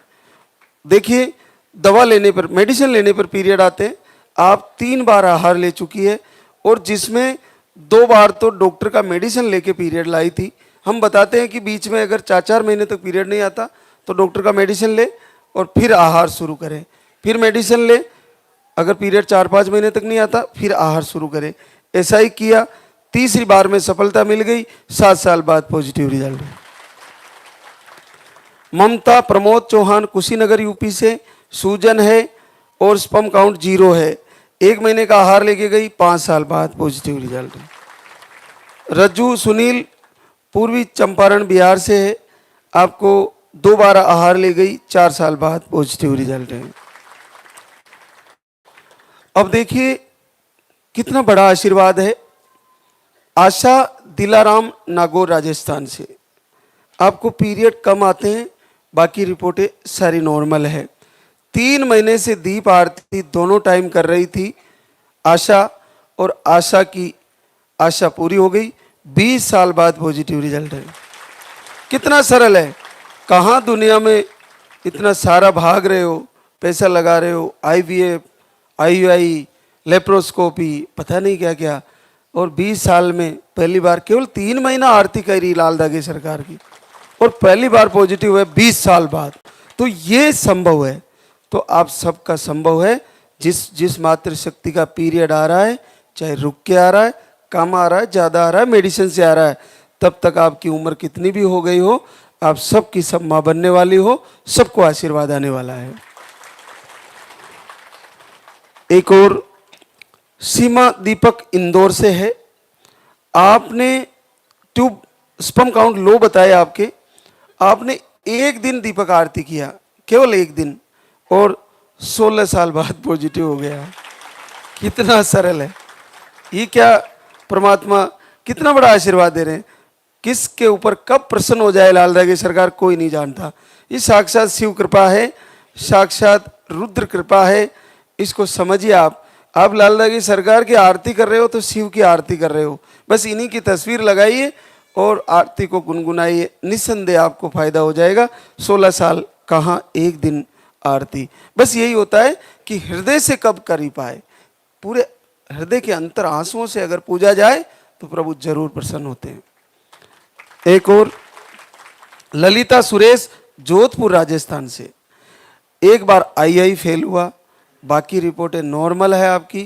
देखिए, दवा लेने पर, मेडिसिन लेने पर पीरियड आते हैं, आप 3 बार आहार ले चुकी है और जिसमें 2 बार तो डॉक्टर का मेडिसिन लेके पीरियड लाई थी। हम बताते हैं कि बीच में अगर 4-4 महीने तक पीरियड नहीं आता तो डॉक्टर का मेडिसिन ले और फिर आहार शुरू करें, फिर मेडिसिन ले, अगर पीरियड 4-5 महीने तक नहीं आता फिर आहार शुरू करें। ऐसा ही किया, तीसरी बार में सफलता मिल गई, 7 साल बाद पॉजिटिव रिजल्ट। ममता प्रमोद चौहान कुशीनगर यूपी से, सूजन है और स्पर्म काउंट 0 है, 1 महीने का आहार लेके गई, 5 साल बाद पॉजिटिव रिजल्ट। रज्जू सुनील पूर्वी चंपारण बिहार से है, आपको 2 बार आहार ले गई, 4 साल बाद पॉजिटिव रिजल्ट है। अब देखिए कितना बड़ा आशीर्वाद है। आशा दिलाराम नागौर राजस्थान से, आपको पीरियड कम आते हैं, बाकी रिपोर्टें सारी नॉर्मल है। 3 महीने से दीप आरती दोनों टाइम कर रही थी आशा, और आशा की आशा पूरी हो गई, 20 साल बाद पॉजिटिव रिजल्ट है। कितना सरल है, कहाँ दुनिया में इतना सारा भाग रहे हो, पैसा लगा रहे हो, IVF, IUI, लेप्रोस्कोपी, पता नहीं क्या क्या, और 20 साल में पहली बार, केवल 3 महीना आरती करी लाल दागे सरकार की और पहली बार पॉजिटिव है 20 साल बाद। तो ये संभव है, तो आप सबका संभव है। जिस मातृ शक्ति का पीरियड आ रहा है, चाहे रुक के आ रहा है, कम आ रहा है, ज़्यादा आ रहा है, मेडिसिन से आ रहा है, तब तक आपकी उम्र कितनी भी हो गई हो, आप सबकी सब माँ बनने वाली हो, सबको आशीर्वाद आने वाला है। एक और सीमा दीपक इंदौर से है। आपने ट्यूब स्पर्म काउंट लो बताए आपके, आपने एक दिन दीपक आरती किया, केवल एक दिन, और 16 साल बाद पॉजिटिव हो गया। कितना सरल है ये! क्या परमात्मा कितना बड़ा आशीर्वाद दे रहे हैं। किसके ऊपर कब प्रसन्न हो जाए लाल की सरकार, कोई नहीं जानता। ये साक्षात शिव कृपा है, साक्षात रुद्र कृपा है। इसको समझिए आप लाल की सरकार की आरती कर रहे हो तो शिव की आरती कर रहे हो। बस इन्हीं की तस्वीर लगाइए और आरती को गुनगुनाइए, निस्संदेह आपको फायदा हो जाएगा। 16 साल कहाँ, एक दिन आरती। बस यही होता है कि हृदय से कब कर ही पाए, पूरे हृदय के अंतर आंसुओं से अगर पूजा जाए तो प्रभु जरूर प्रसन्न होते हैं। एक और ललिता सुरेश, जोधपुर राजस्थान से। एक बार आई फेल हुआ, बाकी रिपोर्टें नॉर्मल है आपकी।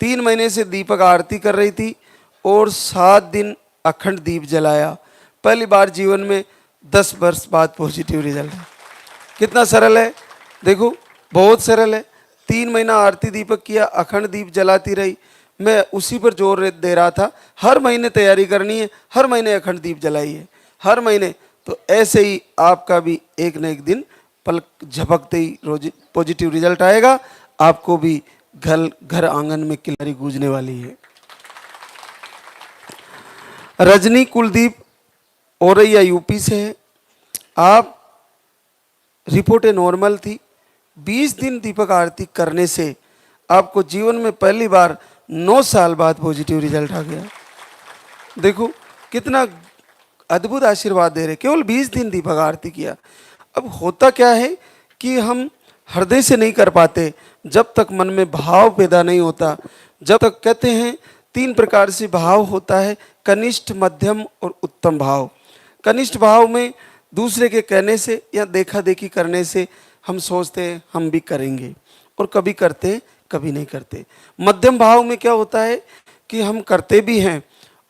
3 महीने से दीपक आरती कर रही थी और 7 दिन अखंड दीप जलाया। पहली बार जीवन में 10 वर्ष बाद पॉजिटिव रिजल्ट है। कितना सरल है, देखो बहुत सरल है। 3 महीना आरती दीपक किया, अखंड दीप जलाती रही। मैं उसी पर जोर दे रहा था, हर महीने तैयारी करनी है, हर महीने अखंड दीप जलाइए, हर महीने। तो ऐसे ही आपका भी एक न एक दिन पलक झपकते ही रोज पॉजिटिव रिजल्ट आएगा। आपको भी घर आंगन में किलरी गूंजने वाली है। रजनी कुलदीप औरैया यूपी से है। आप रिपोर्टें नॉर्मल थी। 20 दिन दीपक आरती करने से आपको जीवन में पहली बार 9 साल बाद पॉजिटिव रिजल्ट आ गया। देखो कितना अद्भुत आशीर्वाद दे रहे, केवल 20 दिन दीपक आरती किया। अब होता क्या है कि हम हृदय से नहीं कर पाते जब तक मन में भाव पैदा नहीं होता। जब तक, कहते हैं 3 प्रकार से भाव होता है, कनिष्ठ, मध्यम और उत्तम भाव। कनिष्ठ भाव में दूसरे के कहने से या देखा देखी करने से हम सोचते हैं हम भी करेंगे, और कभी करते हैं कभी नहीं करते। मध्यम भाव में क्या होता है कि हम करते भी हैं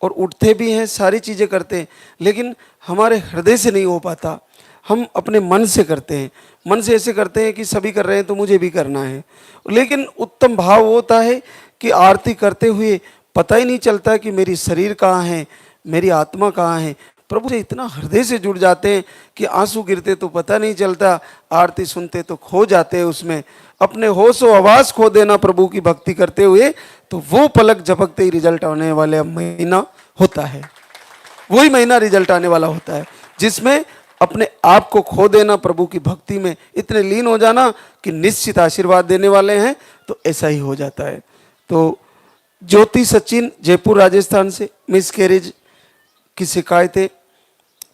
और उठते भी हैं, सारी चीज़ें करते हैं, लेकिन हमारे हृदय से नहीं हो पाता। हम अपने मन से करते हैं, मन से ऐसे करते हैं कि सभी कर रहे हैं तो मुझे भी करना है। लेकिन उत्तम भाव होता है कि आरती करते हुए पता ही नहीं चलता कि मेरी शरीर कहाँ है, मेरी आत्मा कहाँ है। प्रभु से इतना हृदय से जुड़ जाते हैं कि आंसू गिरते तो पता नहीं चलता, आरती सुनते तो खो जाते हैं उसमें। अपने होश व आवाज़ खो देना प्रभु की भक्ति करते हुए, तो वो पलक झपकते ही रिजल्ट आने वाला महीना होता है। वही महीना रिजल्ट आने वाला होता है जिसमें अपने आप को खो देना, प्रभु की भक्ति में इतने लीन हो जाना कि निश्चित आशीर्वाद देने वाले हैं। तो ऐसा ही हो जाता है। तो ज्योति सचिन, जयपुर राजस्थान से, मिस कैरेज की शिकायतें।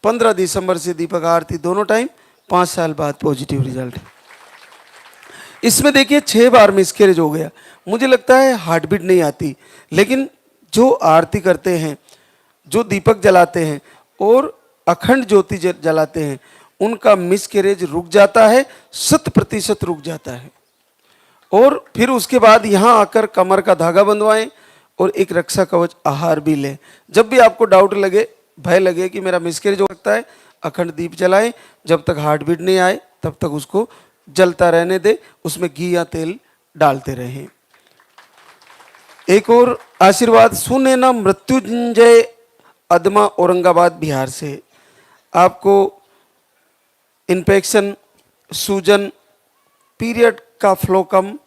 15 दिसंबर से दीपक आरती दोनों टाइम, 5 साल बाद पॉजिटिव रिजल्ट। इसमें देखिए 6 बार मिसकैरेज हो गया। मुझे लगता है हार्ट बीट नहीं आती, लेकिन जो आरती करते हैं, जो दीपक जलाते हैं और अखंड ज्योति जलाते हैं, उनका मिसकैरेज रुक जाता है, 100% रुक जाता है। और फिर उसके बाद यहाँ आकर कमर का धागा बंधवाएं और एक रक्षा कवच आहार भी लें। जब भी आपको डाउट लगे, भय लगे कि मेरा मिसकैरेज हो सकता है, अखंड दीप जलाएं। जब तक हार्ट बीट नहीं आए तब तक उसको जलता रहने दे, उसमें घी या तेल डालते रहें। एक और आशीर्वाद, सुनैना मृत्युंजय अदमा, औरंगाबाद बिहार से। आपको इन्फेक्शन, सूजन, पीरियड का फ्लो कम,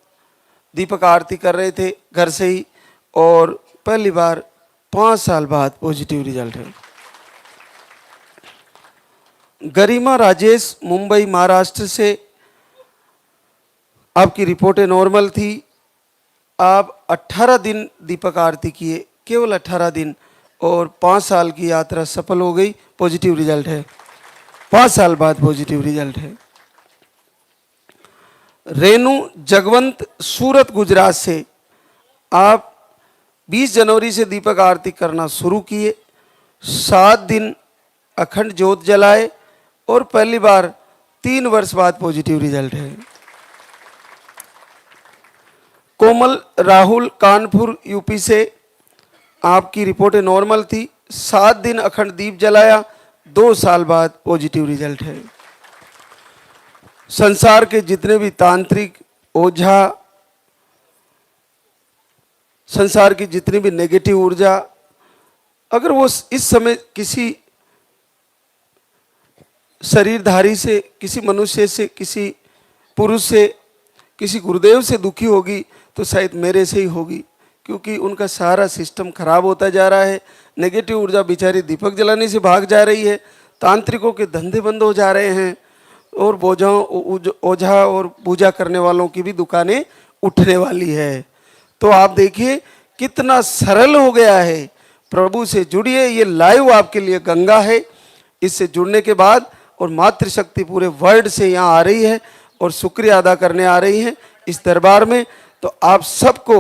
दीपक आरती कर रहे थे घर से ही, और पहली बार 5 साल बाद पॉजिटिव रिजल्ट है। गरिमा राजेश, मुंबई महाराष्ट्र से। आपकी रिपोर्टें नॉर्मल थी। आप 18 दिन दीपक आरती किए, केवल 18 दिन, और 5 साल की यात्रा सफल हो गई, पॉजिटिव रिजल्ट है। 5 साल बाद पॉजिटिव रिजल्ट है। रेणु जगवंत, सूरत गुजरात से। आप 20 जनवरी से दीपक आरती करना शुरू किए, 7 दिन अखंड ज्योत जलाए, और पहली बार 3 वर्ष बाद पॉजिटिव रिजल्ट है। कोमल राहुल, कानपुर यूपी से। आपकी रिपोर्टें नॉर्मल थी, 7 दिन अखंड दीप जलाया, 2 साल बाद पॉजिटिव रिजल्ट है। संसार के जितने भी तांत्रिक, ओझा, संसार की जितनी भी नेगेटिव ऊर्जा, अगर वो इस समय किसी शरीरधारी से, किसी मनुष्य से, किसी पुरुष से, किसी गुरुदेव से दुखी होगी तो शायद मेरे से ही होगी, क्योंकि उनका सारा सिस्टम खराब होता जा रहा है। नेगेटिव ऊर्जा बेचारी दीपक जलाने से भाग जा रही है, तांत्रिकों के धंधे बंद हो जा रहे हैं, और ओझा और पूजा करने वालों की भी दुकानें उठने वाली है। तो आप देखिए कितना सरल हो गया है। प्रभु से जुड़िए, ये लाइव आपके लिए गंगा है। इससे जुड़ने के बाद और मातृशक्ति पूरे वर्ल्ड से यहाँ आ रही है और शुक्रिया अदा करने आ रही है इस दरबार में। तो आप सबको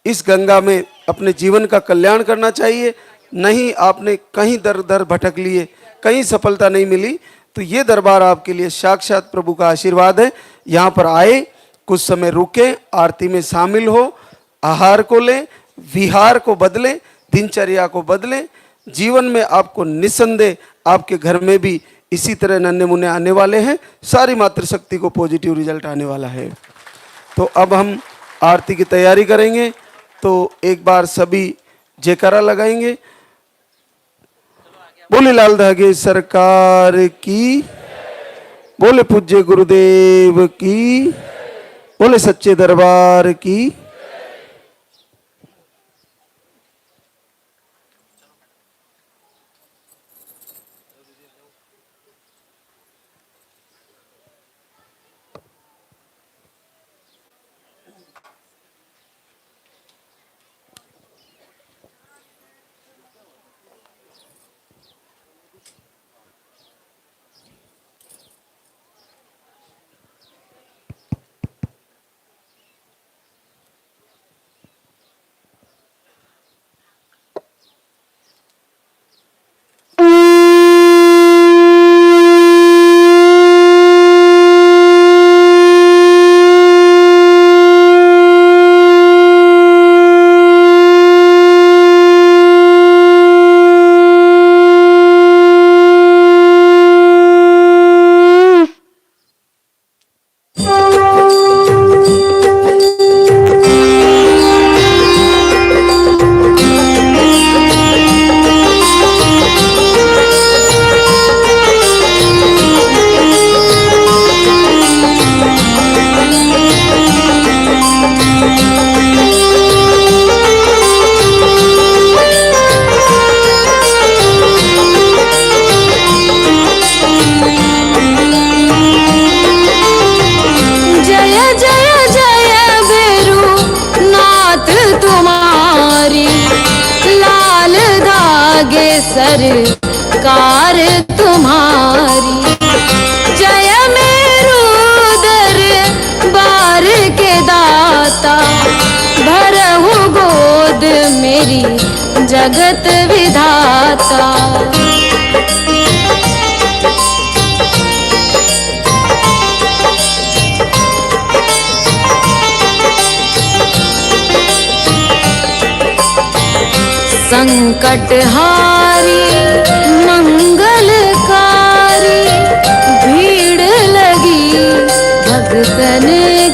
इस गंगा में अपने जीवन का कल्याण करना चाहिए। नहीं आपने कहीं दर दर भटक लिए, कहीं सफलता नहीं मिली, तो ये दरबार आपके लिए साक्षात प्रभु का आशीर्वाद है। यहाँ पर आए, कुछ समय रुके, आरती में शामिल हो, आहार को लें, विहार को बदलें, दिनचर्या को बदलें। जीवन में आपको निसंदेह आपके घर में भी इसी तरह नन्हे मुन्ने आने वाले हैं। सारी मातृशक्ति को पॉजिटिव रिजल्ट आने वाला है। तो अब हम आरती की तैयारी करेंगे। तो एक बार सभी जयकारा लगाएंगे। बोले लाल धागे सरकार की, बोले पूज्य गुरुदेव की, बोले सच्चे दरबार की।
सरकार तुम्हारी, जय मेरू दरबार के दाता, भरहु गोद मेरी जगत विधाता। संकटहारी मंगलकारी, भीड़ लगी भक्तन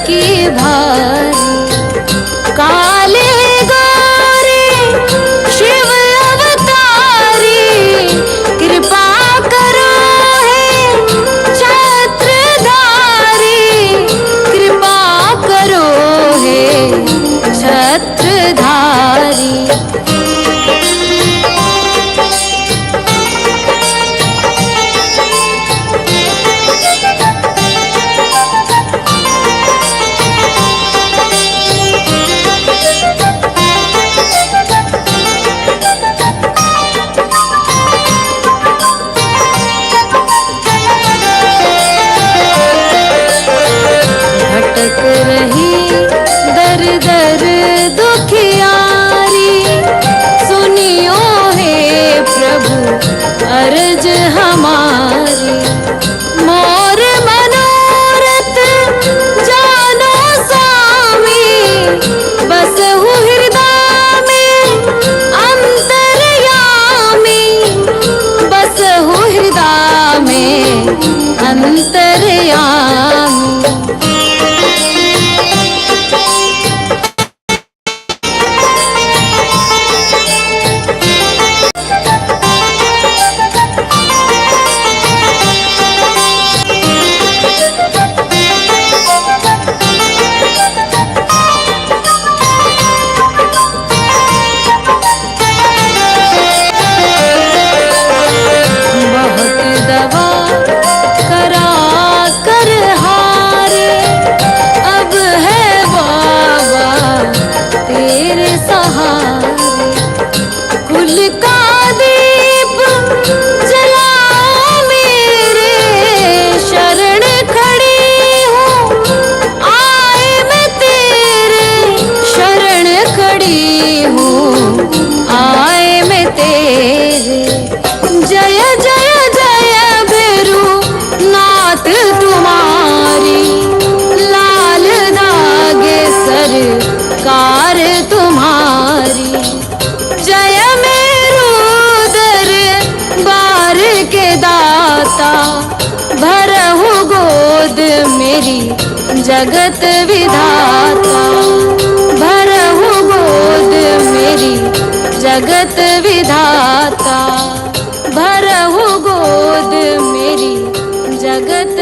की भारी। काले गौरी शिव अवतारी, कृपा करो हे छत्रधारी, कृपा करो हे छत्रधारी। अंतर्यामी। बहुत दवा करा कर हारे, अब है बाबा तेरे सहारे। कुल का दीप जला मेरे शरण खड़ी हूँ, आए मैं तेरे शरण खड़ी हूँ, आए मैं तेरे। जय जय जय भैरू नाथ तुम्हारी, लाल दागे सरकार तुम्हारी। जय मेरू दरबार के दाता, भरहु गोद मेरी जगत विधाता, भरहु गोद मेरी जगत विधाता, भरहु गोद मेरी जगत